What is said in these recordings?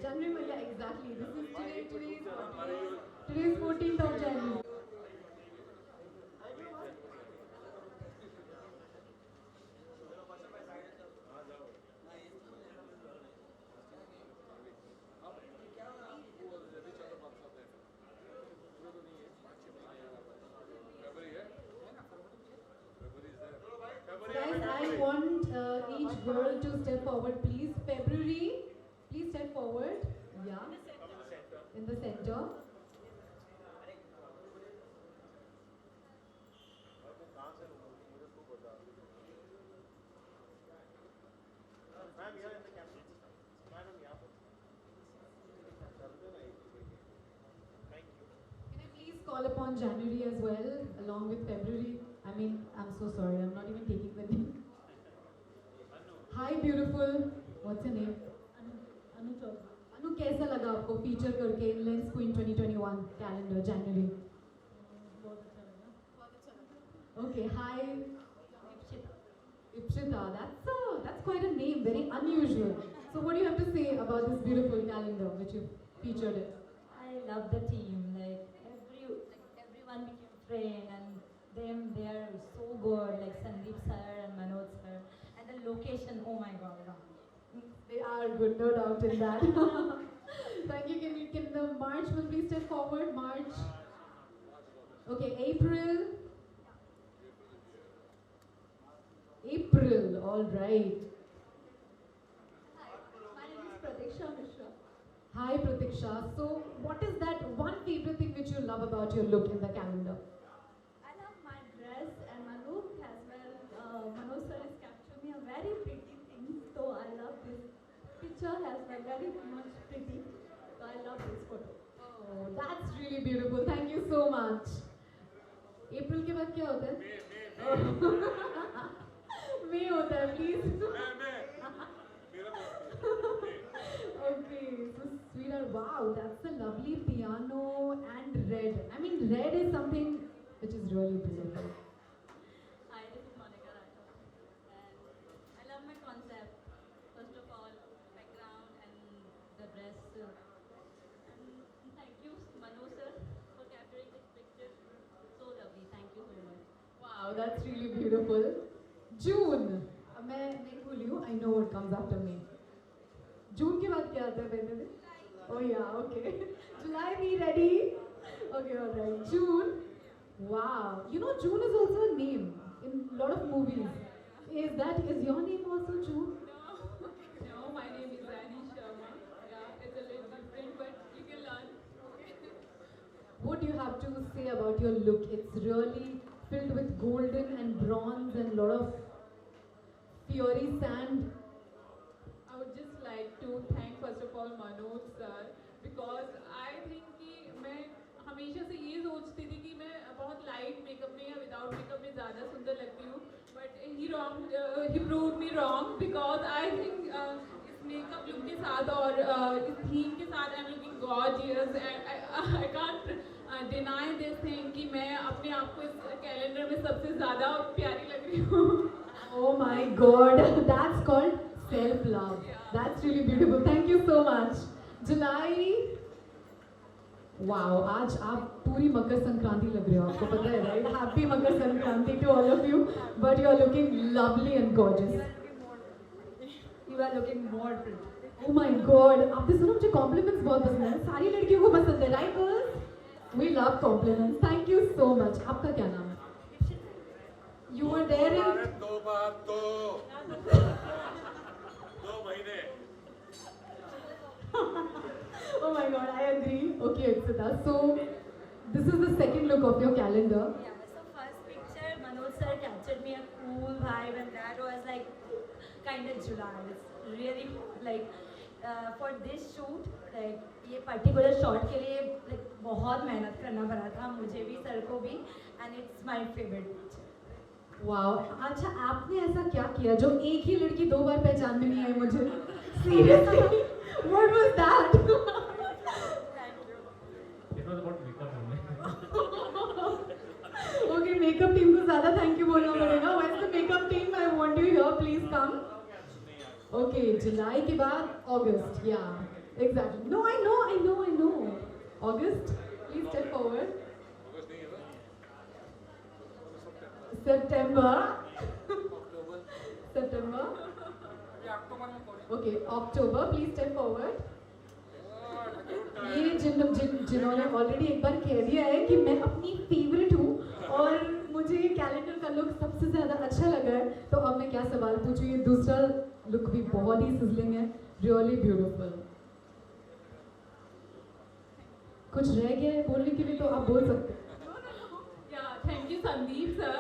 January, yeah, exactly. This is today's 14th of January. Guys, I want each girl to step forward, please. February, please step forward. Yeah, in the center. Can I please call upon January as well, along with February? I mean, I'm so sorry, I'm not even taking the name. Hi, beautiful. What's your name? अनु चौधरी अनु, कैसा लगा आपको feature करके lens queen 2021 calendar जनवरी? बहुत अच्छा लगा Okay, hi, Ipsita Ipshita. That's quite a name, very unusual. So, what do you have to say about this beautiful calendar which you featured it? I love the team. Everyone became friend, and they are so good. Like Sandeep sir and Manoj sir, and the location. Oh my God! They are good, no doubt in that. Thank you. Can the March will please step forward? March. Okay, April. April. All right. My name is Pratiksha Mishra. Hi, Pratiksha. So, what is that one favorite thing which you love about your look in the calendar? I love my dress and my look as well. Manoj sir has captured me a very pretty thing, so I love this picture has been very much pretty. So I love this photo. Oh, that's really beautiful. Thank you so much. April के बाद क्या होता है? May होता है, please. Okay, so sweetheart, wow, that's a lovely piano and red. I mean, red is something which is really beautiful. Hi, this is Monica Rathod, and I love my concept. First of all, background and the dress. And thank you, Manu sir, for capturing this picture. So lovely. Thank you so much. Wow, that's really beautiful. June. अब मैं नहीं भूली हूँ. I know what comes after me. June के बाद क्या आता है पहले? Oh yeah, okay. July, be ready. Okay, all right. June. Wow. You know, June is also a name in a lot of movies. Is your name also June? No, my name is Rani Sharma. Yeah, it's a little different, but you can learn. What do you have to say about your look? It's really filled with golden and bronze and a lot of fiery sand. I would just like to thank first of all Manoj sir because I think कि मैं हमेशा से ये सोचती थी कि मैं बहुत लाइट मेकअप में या विदाउट मेकअप में ज़्यादा सुंदर लगती हूँ but he proved me wrong because I think इस मेकअप लुक के साथ और इस थीम के साथ I'm looking gorgeous and I can't deny this thing कि मैं अपने आप को इस कैलेंडर में सबसे ज़्यादा प्यारी लग रही हूँ. Oh my God, that's called self-love. That's really beautiful. Thank you so much. July. Wow, आज आप पूरी मकर संक्रांति लग रहे हो. आपको पता है, right? Happy Makar Sankranti to all of you. But you are looking lovely and gorgeous. You are looking more pretty. Oh my God, आपने सुना मुझे compliments बहुत पसंद है. सारी लड़कियों को पसंद है, right girls? We love compliments. Thank you so much. आपका क्या नाम है? You were there in. दो महीने. Oh my God, I agree. Okay, Akshita. So, this is the second look of your calendar. Yeah, so first picture, Manoj sir captured me a cool vibe, and that was like kind of July. It's really like for this shoot, like ये particular shot के लिए like बहुत मेहनत करना पड़ा था मुझे भी सर को भी, and it's my favorite picture. Wow. अच्छा, आपने ऐसा क्या किया जो एक ही लड़की दो बार पहचान में नहीं आई मुझे? Seriously, what was that? Thank you. It was about makeup only. Okay, makeup team को ज़्यादा thank you बोलना पड़ेगा. Where's the makeup team? I want you here. Please come. Okay, July के बाद August. Yeah. Exactly. No, I know. August, please step forward. अगस्त नहीं है ना? September. September. Okay, October, please step forward. ये जिन्होंने already एक बार कह दिया है कि मैं अपनी फेवरेट हूँ और मुझे ये कैलेंडर का लुक सबसे ज़्यादा अच्छा लगा है, तो अब मैं क्या सवाल पूछूँ? ये दूसरा लुक भी बहुत ही सिजलिंग है, रियली ब्यूटीफुल। कुछ रह गया है बोलने के लिए तो आप बोल सकते हैं। Yeah, thank you, Sandeep sir,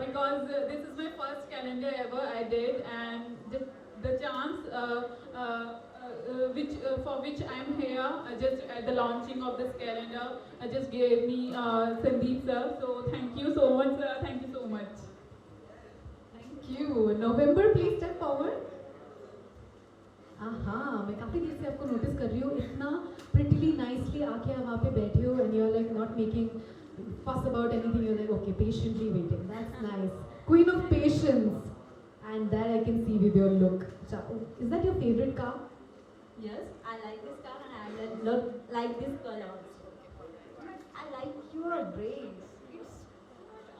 because this is my first calendar ever I did, and the chance for which I'm here, just at the launching of this calendar, just gave me Sandeep sir. So thank you so much, sir. Thank you so much. Thank you. November, please step forward. हाँ, मैं काफ़ी देर से आपको notice कर रही हूँ, इतना प्रिटिली nicely आके आप वहाँ पे बैठे हो and you are like not making fuss about anything, you're like okay, patiently waiting. That's nice. Queen of patience. And that I can see with your look. Is that your favorite car? Yes, I like this car and I like this color also. I like your braids. It's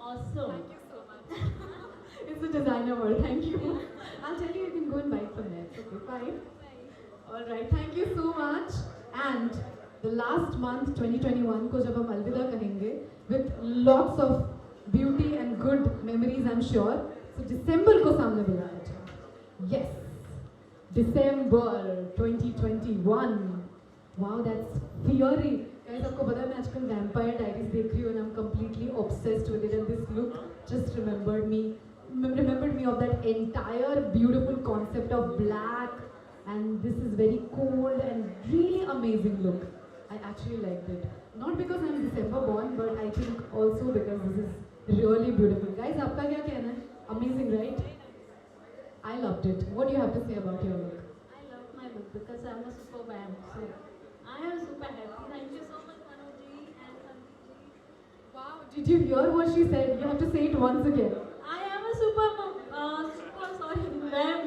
awesome. Thank you so much. It's a designer word. Thank you. I'll tell you, you can go and buy it from there. Okay, fine. All right. Thank you so much. And the last month 2021 को जब हम अलविदा कहेंगे with lots of beauty and good memories, I'm sure. So December को सामने बुलाया जाए. Yes, December 2021. Wow, that's fiery. Guys, आपको पता है मैं आजकल Vampire Diaries देख रही हूँ and I'm completely obsessed with it. And this look just remembered me of that entire beautiful concept of black. And this is very cold and really amazing look. I actually liked it. Not because I'm December born, but I think also because this is really beautiful. Guys, आपका क्या कहना है? Amazing, right? I loved it. What do you have to say about your look? I love my look because I'm a super vamp. So I am super happy. Thank you so much, Manojji and Sandeepji. Wow, did you hear what she said? You have to say it once again. I am a super vamp. Ma'am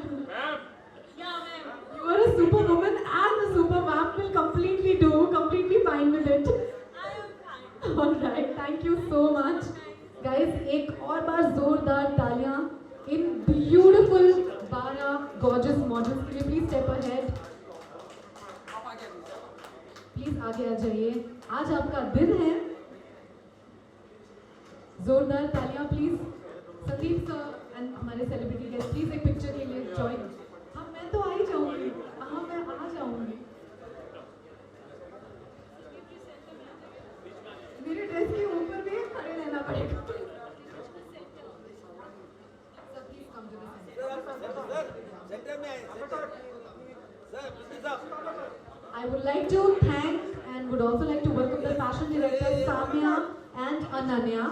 Yeah, ma'am. You are a superwoman and a super vamp will completely do, completely fine with it. I am fine. Alright, thank you so much. Guys, एक और बार जोरदार तालियां इन beautiful 12 gorgeous models के लिए. Please step ahead. Please आगे आ जाइए. आज आपका दिन है. जोरदार तालियां प्लीज. संदीप सर एंड हमारे सेलिब्रिटी गेस्ट प्लीज एक पिक्चर के लिए ज्वाइन. हाँ, मैं तो आ ही जाऊंगी. हाँ, मैं आ जाऊंगी. मेरे ड्रेस के ऊपर भी खड़े रहना पड़ेगा. Sir, please come to the center. I would like to thank and would also like to welcome the fashion director Samya and Ananya.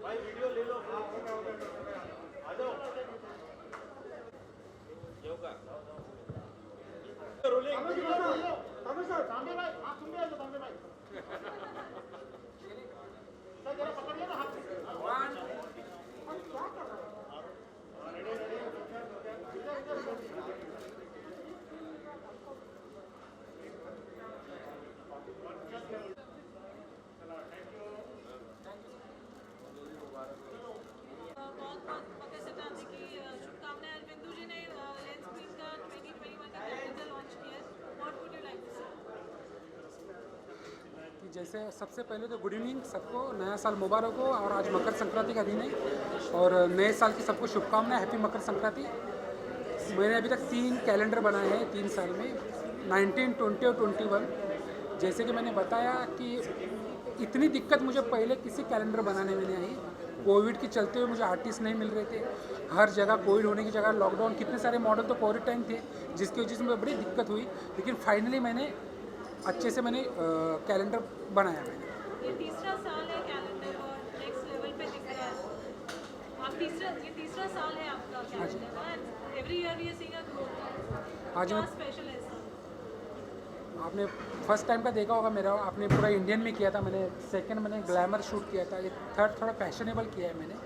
भाई वीडियो ले लो. आ जाओ. रोलिंग. तांबे सर, तांबे भाई, आप सुन रहे हो तांबे भाई? सर जरा पकड़िए ना हाथ. बहुत मकर संक्रांति की शुभकामनाएं. बिंदु जी ने लेंस क्वीन का 2021 का कैलेंडर लॉन्च किया है. What would you like to say? कि जैसे सबसे पहले तो गुड इवनिंग सबको, नया साल मुबारक हो. और आज मकर संक्रांति का दिन है और नए साल की सबको शुभकामनाएं. हैप्पी मकर संक्रांति. मैंने अभी तक 3 कैलेंडर बनाए हैं 3 साल में, 19, 20 और 21. जैसे कि मैंने बताया कि इतनी दिक्कत मुझे पहले किसी कैलेंडर बनाने में नहीं आई. कोविड के चलते हुए मुझे आर्टिस्ट नहीं मिल रहे थे. हर जगह कोविड होने की जगह लॉकडाउन, कितने सारे मॉडल तो कोविड टाइम थे जिसकी वजह से मुझे बड़ी दिक्कत हुई. लेकिन फाइनली मैंने अच्छे से कैलेंडर बनाया. मैंने ये तीसरा साल है कैलेंडर और नेक्स्ट लेवल पे दिख रहा है. आप ये तीसरा तीसरा साल है आपका कैलेंडर में and every year we are seeing a growth. आज क्या मैं स्पेशल है इसका? आपने फर्स्ट टाइम का देखा होगा मेरा, आपने पूरा इंडियन में किया था, मैंने सेकंड मैंने ग्लैमर शूट किया था, ये थर्ड थोड़ा फैशनेबल किया है मैंने,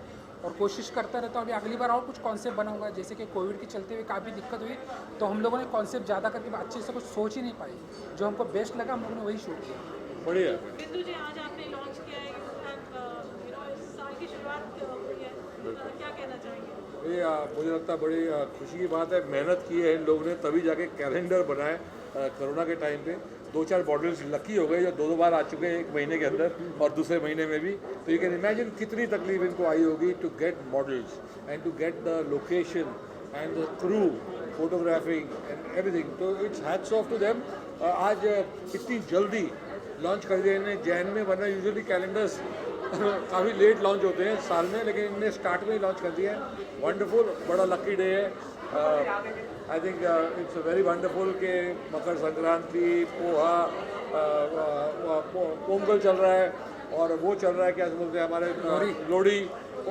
और कोशिश करता रहता हूँ अभी अगली बार और कुछ कॉन्सेप्ट बनाऊंगा। जैसे कि कोविड के चलते हुए काफ़ी दिक्कत हुई तो हम लोगों ने कॉन्सेप्ट ज़्यादा करके अच्छे से कुछ सोच ही नहीं पाई, जो हमको बेस्ट लगा हम लोगों ने वही शूट किया। बढ़िया। बिंदु जी आज आपने लॉन्च किया है यू नो इस साल की शुरुआत हुई है, क्या कहना चाहेंगे? ये मुझे लगता है बड़ी खुशी की बात है, मेहनत की है इन लोगों ने तभी जाके कैलेंडर बनाए कोरोना के टाइम पे। 2-4 मॉडल्स लकी हो गए जो 2 बार आ चुके हैं एक महीने के अंदर और दूसरे महीने में भी। तो यू कैन इमेजिन कितनी तकलीफ इनको आई होगी to get models and to get the location and the crew, photographing and everything. तो it's hats off to them. आज इतनी जल्दी लॉन्च कर दिया इन्हें जैन में, वरना यूजुअली कैलेंडर्स काफ़ी लेट लॉन्च होते हैं साल में, लेकिन इन्हें स्टार्ट में ही लॉन्च कर दिया है। वंडरफुल, बड़ा लकी डे है। आई थिंक इट्स वेरी वंडरफुल के मकर संक्रांति, पोहा, पोंगल चल रहा है और वो चल रहा है क्या बोलते हैं हमारे लोहड़ी,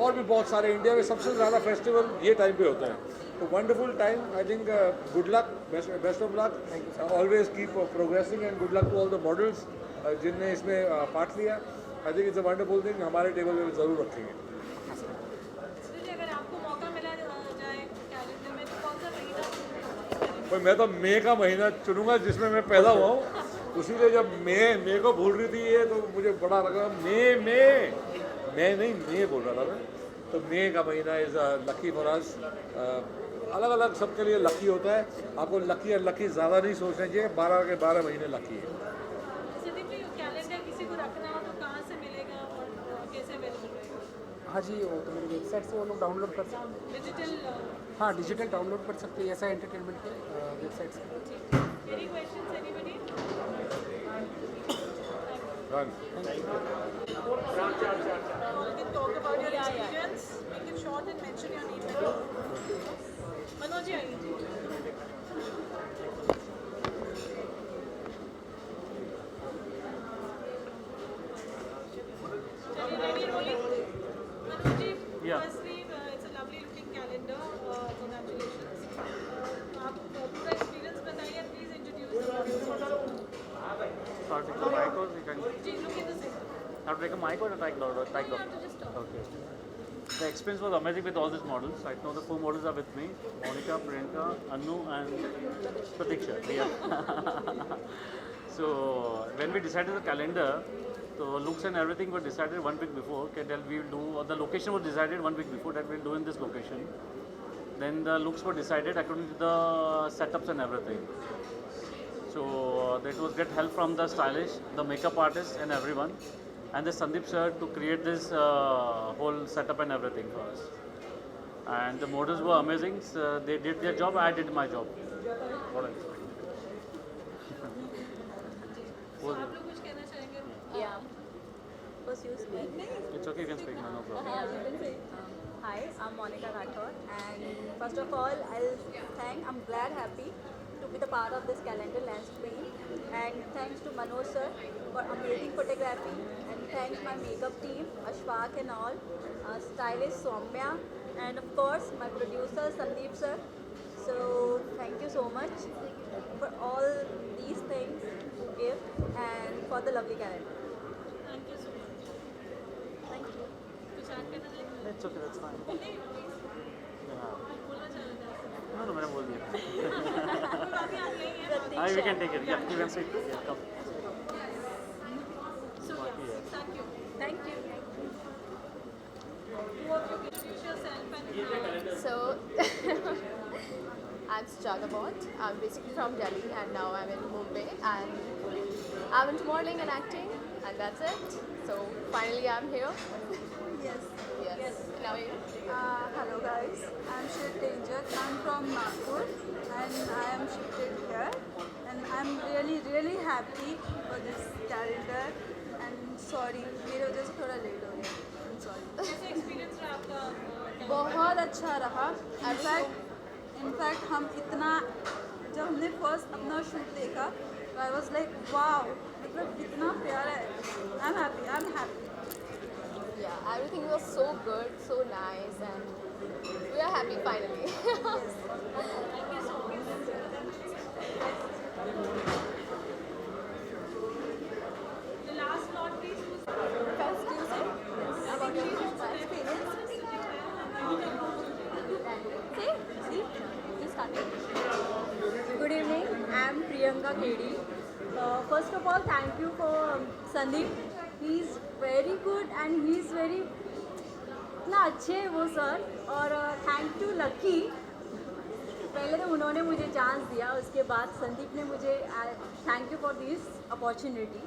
और भी बहुत सारे इंडिया में सबसे ज़्यादा फेस्टिवल ये टाइम पे होते हैं। तो wonderful time. I think good luck, best of luck, always keep progressing and good luck to all the models जिनने इसमें पार्ट लिया। I think it's a wonderful thing, हमारे टेबल पे ज़रूर रखेंगे। जी अगर आपको मौका मिला जाए कैलेंडर में तो कौन सा महीना? पर मैं तो मई का महीना चुनूंगा जिसमें मैं पैदा हुआ हूँ, उसीलिए जब मई को भूल रही थी ये तो मुझे बड़ा लगा। मैं नहीं मई बोल रहा था मैं, तो मई का महीना इज़ लकी फॉर अस। अलग अलग सबके लिए लकी होता है, आपको लकी और लकी ज़्यादा नहीं सोचना चाहिए, 12 के 12 महीने लकी है। संदीप जी कैलेंडर किसी को रखना हो तो कहाँ से मिलेगा और कैसे अवेलेबल रहेगा? हाँ जी, वो तो मेरी वेबसाइट से वो लोग डाउनलोड कर सकते हैं। डिजिटल हाँ, डिजिटल डाउनलोड कर सकते हैं ऐसा एंटरटेनमेंट के वेबसाइट से। Any questions anybody? Done. You can talk about your experience, make it short and mention your name. Manoj ji आइए। Ready rolling? Manoj ji, firstly it's a lovely looking calendar. Congratulations. आप पूरा experience बताइए, please introduce yourself. Start with the mic or we can ji, look in the center. have to take a mic or a mic loud or mic You loud? have to just talk. Okay. The experience was amazing with all these models. Right now the 4 models are with me: Monica, Priyanka, Anu, and Pratiksha. Yeah. So when we decided the calendar, the looks and everything were decided 1 week before. Okay, that we will do. Or the location was decided 1 week before that we'll do in this location. Then the looks were decided according to the setups and everything. So that was get help from the stylish, the makeup artist, and everyone, and the Sandeep sir to create this whole setup and everything for us. And the models were amazing. So they did their job. I did my job. What else? So आप लोग कुछ कहना चाहेंगे? Yeah. First you speak. It's okay. You can speak. No problem. You can say. Hi, I'm Monica Rathod, and first of all, I'm glad, happy to be the part of this calendar lens screen, and thanks to Manoj sir for amazing photography, and thanks my makeup team, Ashfaq and all, stylist Soumya, and of course my producer Sandeep sir. So thank you so much for all these things you give, and for the lovely calendar. Thank you so much. Thank you. कुछ add करना चाहेंगे? It's okay. That's fine. नहीं, please. Yeah. कुछ बोलना चाहेंगे आप? No, मैंने बोल दिया. कोई बात नहीं, आप यहीं हैं। Hi, we can take it. Yeah, you can sit. Yeah, come. So yeah, thank you. Thank you. Who of you can introduce yourself and So, I'm Sujata Bhatt. I'm basically from Delhi and now I'm in Mumbai and I'm into modeling and acting and that's it. So, finally I'm here. Yes. Yes. Now you? Hello guys, I'm Shiv Tenjak. I'm from Nagpur and I am shifted here and I'm really happy for this calendar and sorry मेरे वजह से थोड़ा late हो गया. I'm sorry. कैसे experience रहा आपका? बहुत अच्छा रहा. इनफैक्ट हम इतना जब हमने फर्स्ट अपना शूट देखा तो आई वाज लाइक वाओ, मतलब इतना प्यारा है. I'm happy. Yeah, everything was so good, so nice and We are happy finally. Thank you so much. The last not least was First, you say about your experience. See, you started. Good evening, I am Priyanka KD. First of all, thank you for Sandeep. He is very good and he is very इतना अच्छे हैं वो sir. और thank you lucky. पहले तो उन्होंने मुझे chance दिया, उसके बाद संदीप ने मुझे thank you for this opportunity.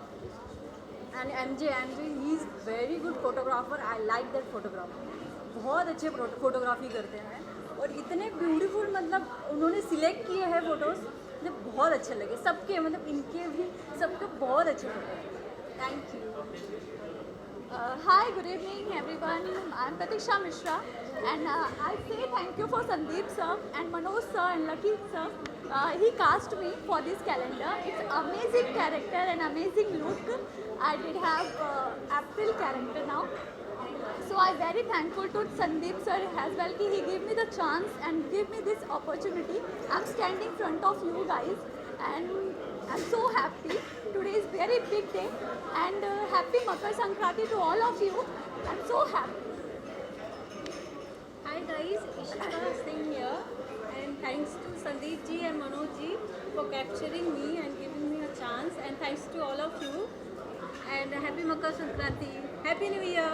And MJ he is very good photographer. I like that photographer. बहुत अच्छे फोटोग्राफी करते हैं और इतने ब्यूटीफुल मतलब उन्होंने सिलेक्ट किए हैं फ़ोटोज़, मुझे बहुत अच्छे लगे सबके, मतलब इनके भी सबके बहुत अच्छे photo. Thank you. Hi, good evening everyone. I'm Pratiksha Mishra and I say thank you for Sandeep sir and Manoj sir and Lucky sir. He cast me for this calendar. It's amazing character and amazing look. I did have April character now. So I'm very thankful to Sandeep sir as well. He gave me the chance and gave me this opportunity. I'm standing in front of you guys and I'm so happy. Today is very big day and happy Makar Sankranti to all of you. I'm so happy. Hi guys, Ishita Singh here, and thanks to Sandeep ji and Manoj ji for capturing me and giving me a chance, and thanks to all of you, and happy Makar Sankranti, happy New Year.